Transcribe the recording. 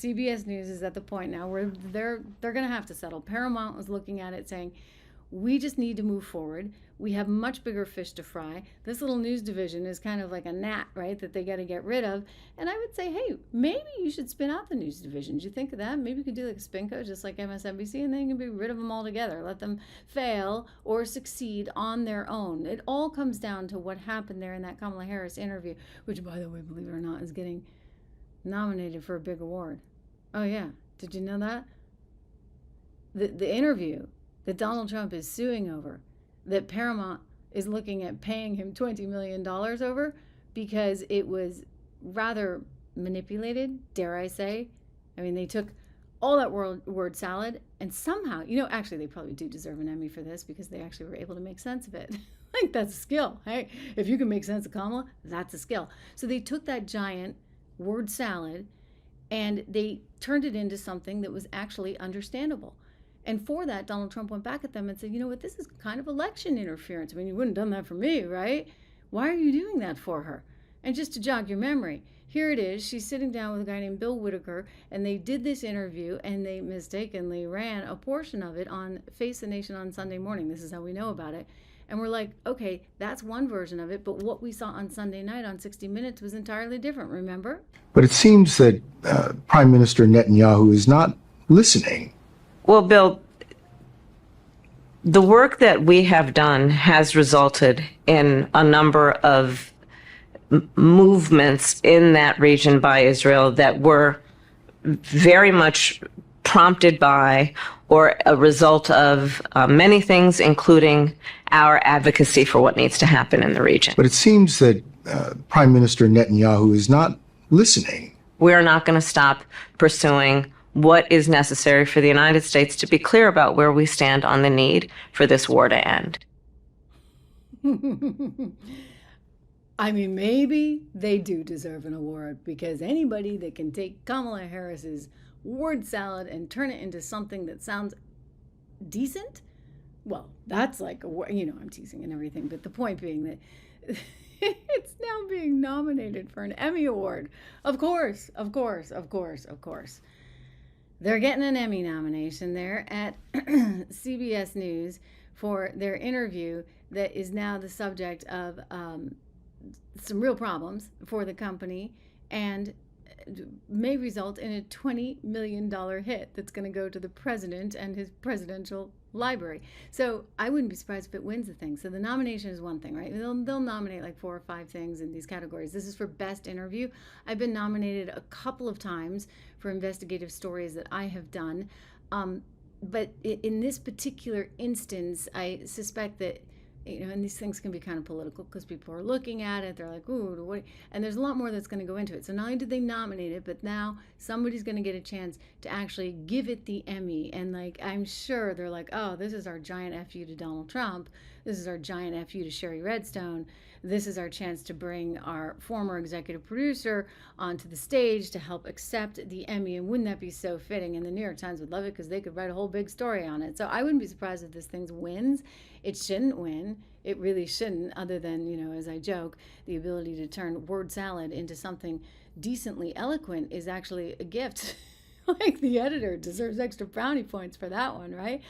CBS News is at the point now where they're going to have to settle. Paramount was looking at it saying, we just need to move forward. We have much bigger fish to fry. This little news division is kind of like a gnat, right, that they got to get rid of. And I would say, hey, maybe you should spin out the news division. Did you think of that? Maybe you could do like Spinco, just like MSNBC, and then you can be rid of them all together. Let them fail or succeed on their own. It all comes down to what happened there in that Kamala Harris interview, which, by the way, believe it or not, is getting nominated for a big award. Oh, yeah. Did you know that? The interview that Donald Trump is suing over, that Paramount is looking at paying him $20 million over because it was rather manipulated, dare I say. I mean, they took all that word salad and somehow, actually they probably do deserve an Emmy for this because they actually were able to make sense of it. Like, that's a skill. Hey, if you can make sense of Kamala, that's a skill. So they took that giant word salad and they turned it into something that was actually understandable. And for that, Donald Trump went back at them and said, you know what, this is kind of election interference. I mean, you wouldn't have done that for me, right? Why are you doing that for her? And just to jog your memory, here it is. She's sitting down with a guy named Bill Whitaker, and they did this interview, and they mistakenly ran a portion of it on Face the Nation on Sunday morning. This is how we know about it. And we're like, okay, that's one version of it, but what we saw on Sunday night on 60 Minutes was entirely different, remember? But it seems that Prime Minister Netanyahu is not listening. Well, Bill, the work that we have done has resulted in a number of movements in that region by Israel that were very much prompted by or a result of many things, including our advocacy for what needs to happen in the region. But it seems that Prime Minister Netanyahu is not listening. We are not going to stop pursuing what is necessary for the United States to be clear about where we stand on the need for this war to end. I mean, maybe they do deserve an award because anybody that can take Kamala Harris's word salad and turn it into something that sounds decent, well, that's like, I'm teasing and everything, but the point being that it's now being nominated for an Emmy Award. Of course. They're getting an Emmy nomination there at CBS News for their interview that is now the subject of some real problems for the company and may result in a $20 million hit that's going to go to the president and his presidential library. So I wouldn't be surprised if it wins the thing. So the nomination is one thing, right? They'll nominate like 4 or 5 things in these categories. This is for best interview. I've been nominated a couple of times for investigative stories that I have done. But in this particular instance, I suspect that, and these things can be kind of political because people are looking at it. They're like, ooh, what? And there's a lot more that's going to go into it. So not only did they nominate it, but now somebody's going to get a chance to actually give it the Emmy. And I'm sure they're like, oh, this is our giant FU to Donald Trump. This is our giant FU to Sherry Redstone. This is our chance to bring our former executive producer onto the stage to help accept the Emmy. And wouldn't that be so fitting? And the New York Times would love it because they could write a whole big story on it. So I wouldn't be surprised if this thing wins. It shouldn't win. It really shouldn't, other than, as I joke, the ability to turn word salad into something decently eloquent is actually a gift. Like the editor deserves extra brownie points for that one, right?